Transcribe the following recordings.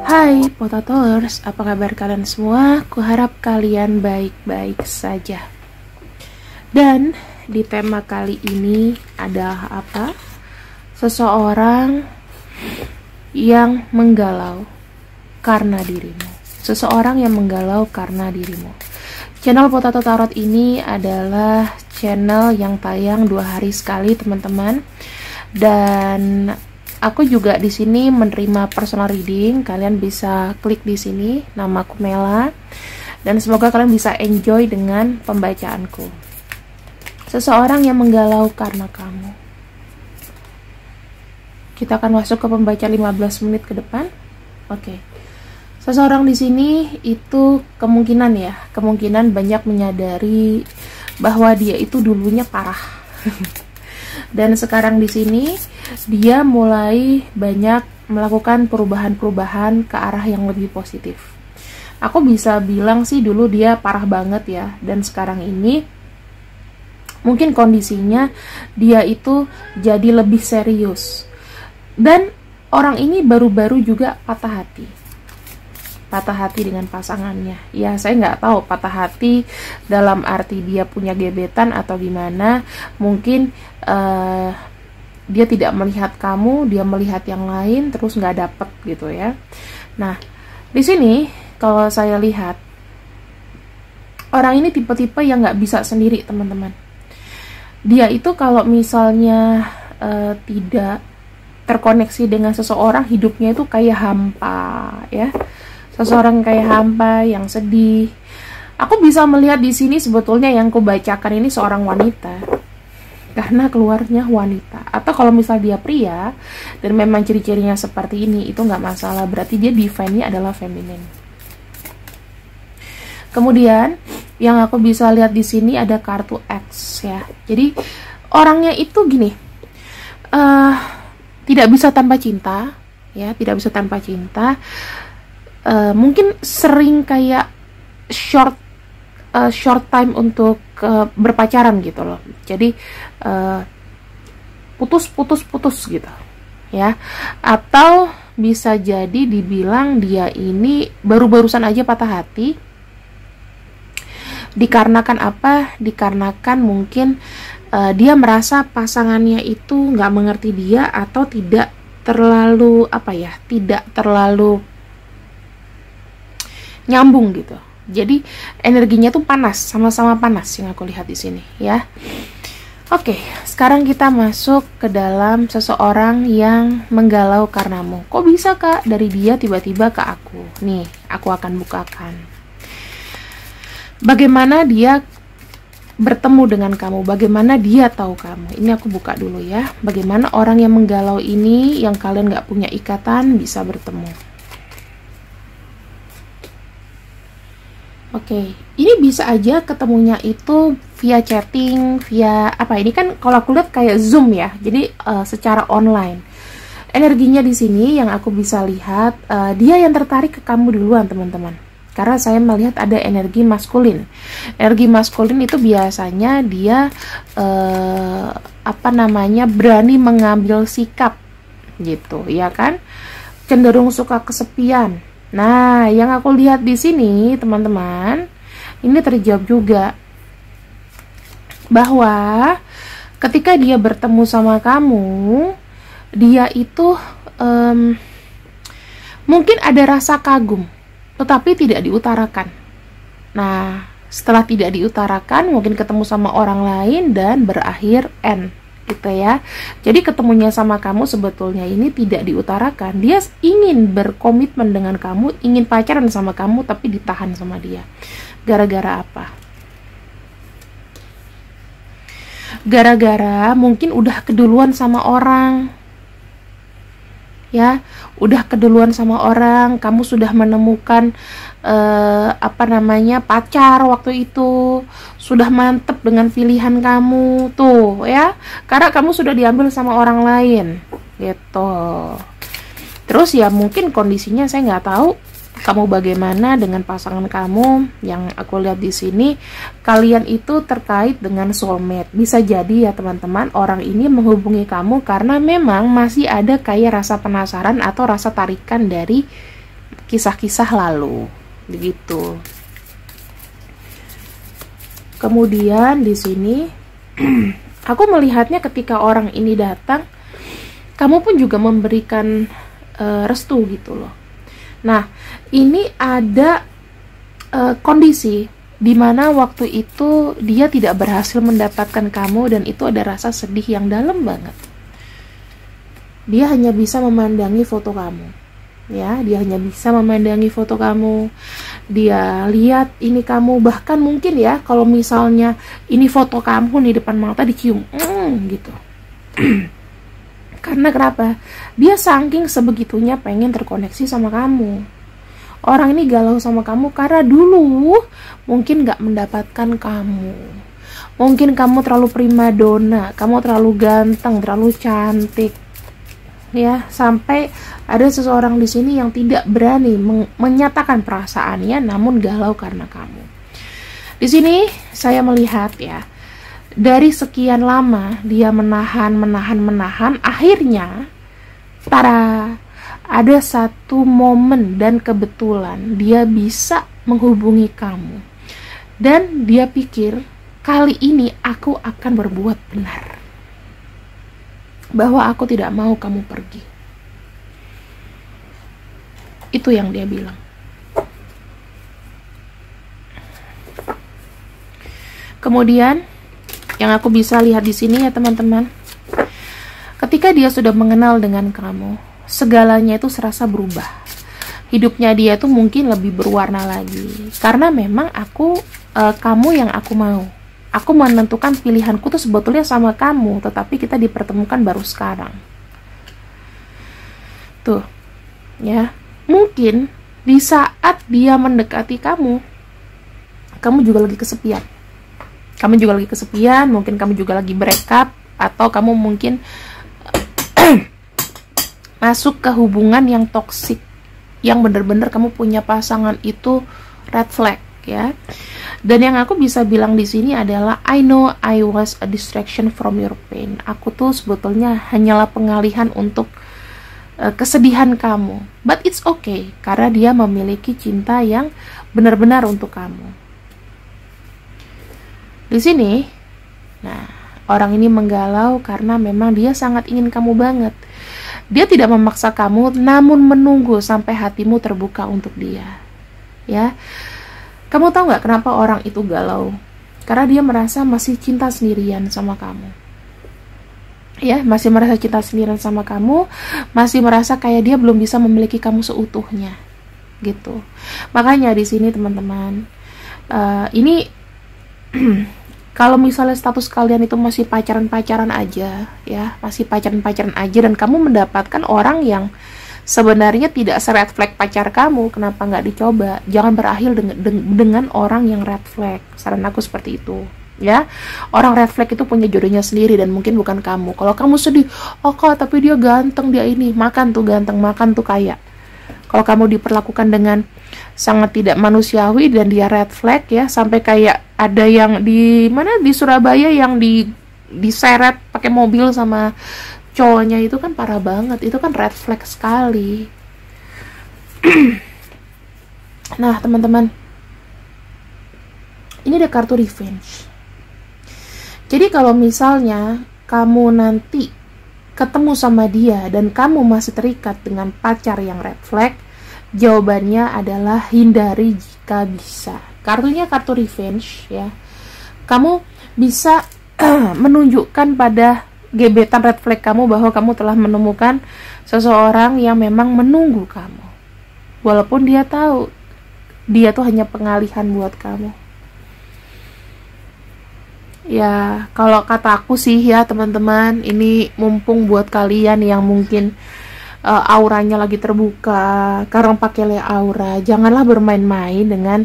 Hai Potatolers, apa kabar kalian semua? Kuharap kalian baik-baik saja. Dan di tema kali ini adalah apa? Seseorang yang menggalau karena dirimu. Seseorang yang menggalau karena dirimu. Channel Potato Tarot ini adalah channel yang tayang 2 hari sekali, teman-teman. Dan aku juga di sini menerima personal reading. Kalian bisa klik di sini, namaku Mela. Dan semoga kalian bisa enjoy dengan pembacaanku. Seseorang yang menggalau karena kamu. Kita akan masuk ke pembacaan 15 menit ke depan. Oke. Seseorang di sini itu kemungkinan banyak menyadari bahwa dia itu dulunya parah. Dan sekarang di sini dia mulai banyak melakukan perubahan-perubahan ke arah yang lebih positif. Aku bisa bilang sih dulu dia parah banget ya, dan sekarang ini mungkin kondisinya dia itu jadi lebih serius. Dan orang ini baru-baru juga patah hati dengan pasangannya. Ya, saya nggak tahu patah hati dalam arti dia punya gebetan atau gimana. Mungkin dia tidak melihat kamu, dia melihat yang lain, terus nggak dapet gitu ya. Nah, di sini kalau saya lihat orang ini tipe-tipe yang nggak bisa sendiri, teman-teman. Dia itu kalau misalnya tidak terkoneksi dengan seseorang, hidupnya itu kayak hampa ya. Seseorang kayak hampa yang sedih. Aku bisa melihat di sini sebetulnya yang kubacakan ini seorang wanita, karena keluarnya wanita. Atau kalau misal dia pria dan memang ciri-cirinya seperti ini, itu nggak masalah. Berarti dia divine-nya adalah feminin. Kemudian yang aku bisa lihat di sini ada kartu X ya. Jadi orangnya itu gini, tidak bisa tanpa cinta ya, tidak bisa tanpa cinta. Mungkin sering kayak short time untuk berpacaran gitu loh. Jadi putus gitu ya. Atau bisa jadi dibilang dia ini barusan aja patah hati. Dikarenakan apa? Dikarenakan mungkin dia merasa pasangannya itu nggak mengerti dia, atau tidak terlalu tidak terlalu nyambung gitu. Jadi energinya tuh panas, sama-sama panas yang aku lihat di sini ya. Oke, sekarang kita masuk ke dalam seseorang yang menggalau karenamu. Kok bisa Kak dari dia tiba-tiba ke aku? Nih, aku akan bukakan. Bagaimana dia bertemu dengan kamu? Bagaimana dia tahu kamu? Ini aku buka dulu ya. Bagaimana orang yang menggalau ini, yang kalian gak punya ikatan, bisa bertemu? Oke, ini bisa aja ketemunya itu via chatting, via apa? Ini kan kalau aku lihat kayak Zoom ya, jadi secara online. Energinya di sini yang aku bisa lihat, dia yang tertarik ke kamu duluan, teman-teman. Karena saya melihat ada energi maskulin. Energi maskulin itu biasanya dia berani mengambil sikap, gitu, ya kan? Cenderung suka kesepian. Nah, yang aku lihat di sini, teman-teman, ini terjawab juga bahwa ketika dia bertemu sama kamu, dia itu mungkin ada rasa kagum, tetapi tidak diutarakan. Nah, setelah tidak diutarakan, mungkin ketemu sama orang lain dan berakhir end. Gitu ya. Jadi ketemunya sama kamu sebetulnya ini tidak diutarakan. Dia ingin berkomitmen dengan kamu, ingin pacaran sama kamu, tapi ditahan sama dia. Gara-gara apa? Gara-gara mungkin udah keduluan sama orang. Ya, udah keduluan sama orang, kamu sudah menemukan pacar waktu itu, sudah mantep dengan pilihan kamu tuh ya, karena kamu sudah diambil sama orang lain gitu. Terus ya mungkin kondisinya saya nggak tahu, kamu bagaimana dengan pasangan kamu. Yang aku lihat di sini, kalian itu terkait dengan soulmate. Bisa jadi ya teman-teman, orang ini menghubungi kamu karena memang masih ada kayak rasa penasaran atau rasa tarikan dari kisah-kisah lalu, begitu. Kemudian di sini aku melihatnya ketika orang ini datang, kamu pun juga memberikan restu gitu loh. Nah, ini ada kondisi di mana waktu itu dia tidak berhasil mendapatkan kamu dan itu ada rasa sedih yang dalam banget. Dia hanya bisa memandangi foto kamu. Ya, dia hanya bisa memandangi foto kamu. Dia lihat ini kamu, bahkan mungkin ya kalau misalnya ini foto kamu di depan mata dicium, gitu. Karena kenapa? Dia saking sebegitunya pengen terkoneksi sama kamu. Orang ini galau sama kamu karena dulu mungkin gak mendapatkan kamu. Mungkin kamu terlalu primadona, kamu terlalu ganteng, terlalu cantik. Ya, sampai ada seseorang di sini yang tidak berani menyatakan perasaannya, namun galau karena kamu. Di sini saya melihat ya, dari sekian lama dia menahan, akhirnya ada satu momen dan kebetulan dia bisa menghubungi kamu. Dan dia pikir, kali ini aku akan berbuat benar. Bahwa aku tidak mau kamu pergi. Itu yang dia bilang. Kemudian yang aku bisa lihat di sini ya teman-teman, ketika dia sudah mengenal dengan kamu, segalanya itu serasa berubah. Hidupnya dia tuh mungkin lebih berwarna lagi. Karena memang kamu yang aku mau. Aku menentukan pilihanku tuh sebetulnya sama kamu, tetapi kita dipertemukan baru sekarang. Tuh, ya. Mungkin di saat dia mendekati kamu juga lagi kesepian. Mungkin kamu juga lagi break up, atau kamu mungkin masuk ke hubungan yang toksik, yang bener-bener kamu punya pasangan itu red flag, ya. Dan yang aku bisa bilang di sini adalah, I know I was a distraction from your pain. Aku tuh sebetulnya hanyalah pengalihan untuk kesedihan kamu, but it's okay, karena dia memiliki cinta yang benar-benar untuk kamu. Di sini, nah, orang ini menggalau karena memang dia sangat ingin kamu banget. Dia tidak memaksa kamu, namun menunggu sampai hatimu terbuka untuk dia. Ya, kamu tahu nggak kenapa orang itu galau? Karena dia merasa masih cinta sendirian sama kamu. Ya, masih merasa cinta sendirian sama kamu, masih merasa kayak dia belum bisa memiliki kamu seutuhnya, gitu. Makanya di sini teman-teman, ini kalau misalnya status kalian itu masih pacaran-pacaran aja, ya, masih pacaran-pacaran aja, dan kamu mendapatkan orang yang sebenarnya tidak se-red flag pacar kamu, kenapa nggak dicoba? Jangan berakhir dengan orang yang red flag. Saran aku seperti itu, ya. Orang red flag itu punya jodohnya sendiri dan mungkin bukan kamu. Kalau kamu sedih, oh kak, tapi dia ganteng, dia ini, makan tuh ganteng, makan tuh kaya. Kalau kamu diperlakukan dengan sangat tidak manusiawi dan dia red flag, ya, sampai kayak ada yang di Surabaya yang diseret pakai mobil sama cowoknya, itu kan parah banget, itu kan red flag sekali. Nah teman-teman, ini ada kartu revenge. Jadi kalau misalnya kamu nanti ketemu sama dia dan kamu masih terikat dengan pacar yang red flag, jawabannya adalah hindari jika bisa. Kartunya kartu revenge, ya. Kamu bisa menunjukkan pada gebetan red flag kamu bahwa kamu telah menemukan seseorang yang memang menunggu kamu. Walaupun dia tahu dia tuh hanya pengalihan buat kamu. Ya, kalau kata aku sih ya teman-teman, ini mumpung buat kalian yang mungkin auranya lagi terbuka, sekarang pakai le aura, janganlah bermain-main dengan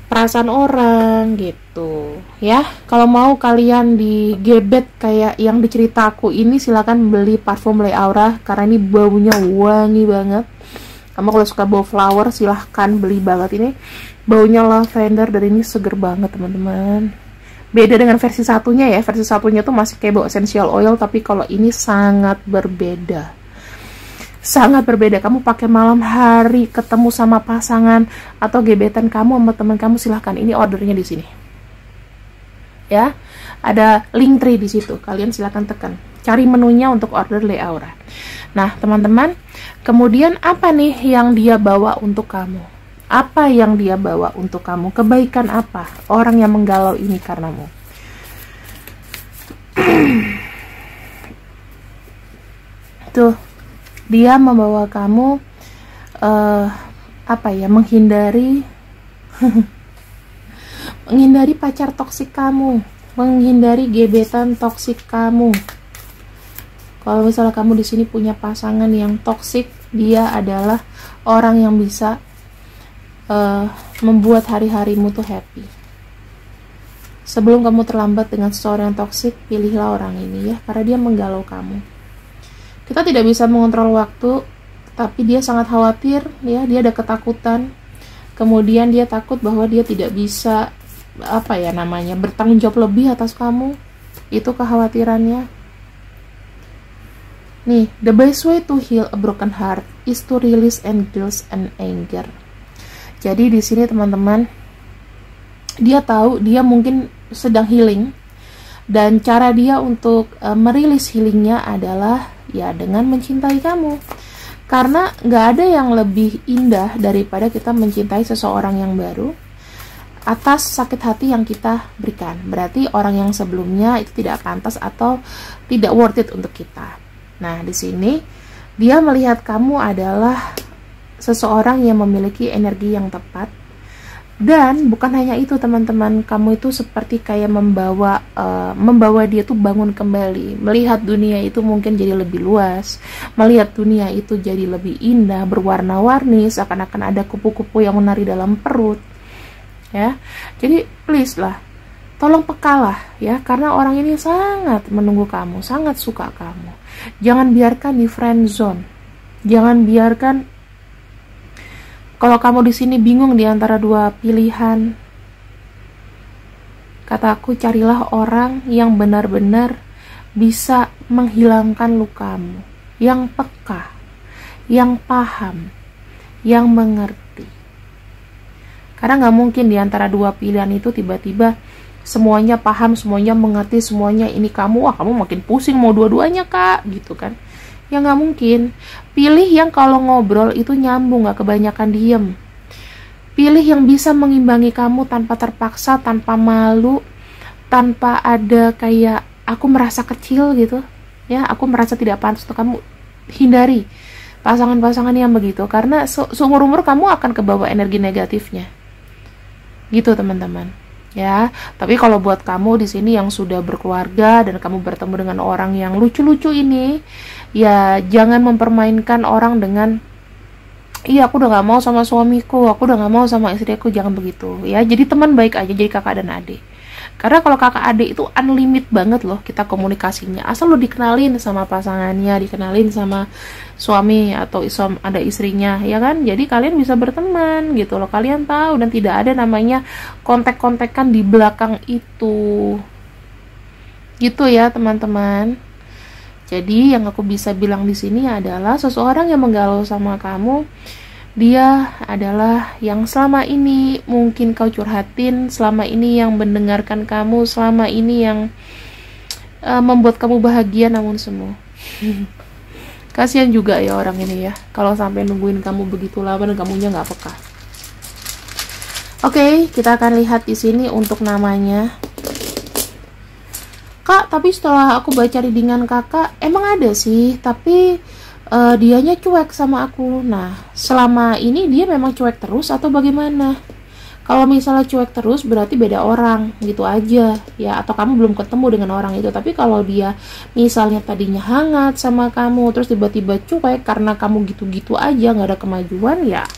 perasaan orang gitu, ya. Kalau mau kalian digebet kayak yang diceritaku ini, silakan beli parfum le aura karena ini baunya wangi banget. Kamu kalau suka bau flower silahkan beli banget ini. Baunya lavender dan ini seger banget teman-teman. Beda dengan versi satunya ya. Versi satunya tuh masih kayak bau essential oil, tapi kalau ini sangat berbeda. Sangat berbeda. Kamu pakai malam hari, ketemu sama pasangan atau gebetan kamu sama teman kamu, silahkan. Ini ordernya di sini. Ya, ada link tree di situ. Kalian silahkan tekan. Cari menunya untuk order Le Aura. Nah, teman-teman, kemudian apa nih yang dia bawa untuk kamu? Apa yang dia bawa untuk kamu? Kebaikan apa orang yang menggalau ini karenamu? Tuh, dia membawa kamu apa ya? Menghindari menghindari pacar toksik kamu, menghindari gebetan toksik kamu. Kalau misalnya kamu di sini punya pasangan yang toksik, dia adalah orang yang bisa membuat hari-harimu tuh happy. Sebelum kamu terlambat dengan seseorang yang toksik, pilihlah orang ini ya, karena dia menggalau kamu. Kita tidak bisa mengontrol waktu, tapi dia sangat khawatir ya, dia ada ketakutan. Kemudian dia takut bahwa dia tidak bisa bertanggung jawab lebih atas kamu. Itu kekhawatirannya. Nih, the best way to heal a broken heart is to release and guilt and anger. Jadi di sini teman-teman, dia tahu dia mungkin sedang healing, dan cara dia untuk merilis healingnya adalah ya dengan mencintai kamu. Karena nggak ada yang lebih indah daripada kita mencintai seseorang yang baru atas sakit hati yang kita berikan. Berarti orang yang sebelumnya itu tidak pantas atau tidak worth it untuk kita. Nah, di sini dia melihat kamu adalah seseorang yang memiliki energi yang tepat. Dan bukan hanya itu teman-teman, kamu itu seperti kayak membawa dia tuh bangun kembali, melihat dunia itu mungkin jadi lebih luas, melihat dunia itu jadi lebih indah, berwarna-warni, seakan-akan ada kupu-kupu yang menari dalam perut. Ya, jadi please lah, tolong pekalah ya, karena orang ini sangat menunggu kamu, sangat suka kamu. Jangan biarkan di friend zone. Jangan biarkan kalau kamu di sini bingung di antara dua pilihan. Kataku, carilah orang yang benar-benar bisa menghilangkan lukamu, yang peka, yang paham, yang mengerti. Karena nggak mungkin di antara dua pilihan itu tiba-tiba semuanya paham, semuanya mengerti, semuanya ini kamu, kamu makin pusing mau dua-duanya kak, gitu kan. Ya nggak mungkin. Pilih yang kalau ngobrol itu nyambung, nggak kebanyakan diem. Pilih yang bisa mengimbangi kamu tanpa terpaksa, tanpa malu, tanpa ada kayak aku merasa kecil gitu ya, aku merasa tidak pantas untuk kamu. Hindari pasangan-pasangan yang begitu, karena seumur-umur kamu akan kebawa energi negatifnya gitu teman-teman ya. Tapi kalau buat kamu di sini yang sudah berkeluarga dan kamu bertemu dengan orang yang lucu-lucu ini, ya jangan mempermainkan orang dengan iya aku udah gak mau sama suamiku, aku udah gak mau sama istriku. Jangan begitu ya. Jadi teman baik aja, jadi kakak dan adik. Karena kalau kakak adik itu unlimited banget loh kita komunikasinya, asal lo dikenalin sama pasangannya, dikenalin sama suami atau ada istrinya ya kan. Jadi kalian bisa berteman gitu loh, kalian tahu, dan tidak ada namanya kontek-kontekan di belakang itu gitu ya teman-teman. Jadi yang aku bisa bilang di sini adalah seseorang yang menggalau sama kamu, dia adalah yang selama ini mungkin kau curhatin, selama ini yang mendengarkan kamu, selama ini yang membuat kamu bahagia namun semu. Kasihan juga ya orang ini ya, kalau sampai nungguin kamu begitu lama dan kamunya nggak peka. Oke, kita akan lihat di sini untuk namanya. Kak, tapi setelah aku baca readingan kakak, emang ada sih, tapi dianya cuek sama aku. Nah, selama ini dia memang cuek terus atau bagaimana? Kalau misalnya cuek terus berarti beda orang gitu aja ya, atau kamu belum ketemu dengan orang itu. Tapi kalau dia misalnya tadinya hangat sama kamu terus tiba-tiba cuek karena kamu gitu-gitu aja, nggak ada kemajuan, ya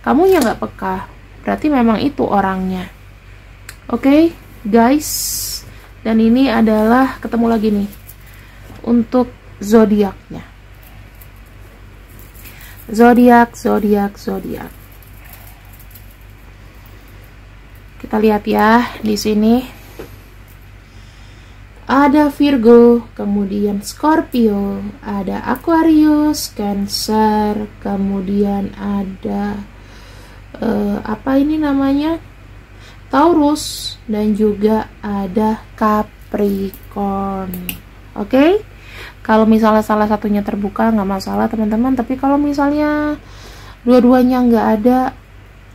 kamunya nggak peka, berarti memang itu orangnya. Oke, guys, dan ini adalah ketemu lagi nih untuk zodiaknya. Zodiak, zodiak, zodiak. Kita lihat ya di sini. Ada Virgo, kemudian Scorpio, ada Aquarius, Cancer, kemudian ada apa ini namanya? Taurus, dan juga ada Capricorn. Oke? Kalau misalnya salah satunya terbuka nggak masalah teman-teman, tapi kalau misalnya dua-duanya nggak ada,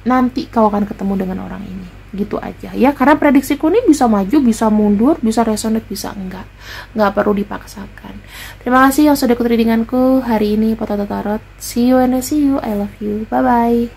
nanti kau akan ketemu dengan orang ini. Gitu aja ya, karena prediksiku ini bisa maju, bisa mundur, bisa resonate, bisa nggak perlu dipaksakan. Terima kasih yang sudah ikut readinganku hari ini, Potato Tarot. See you and I see you, I love you, bye bye.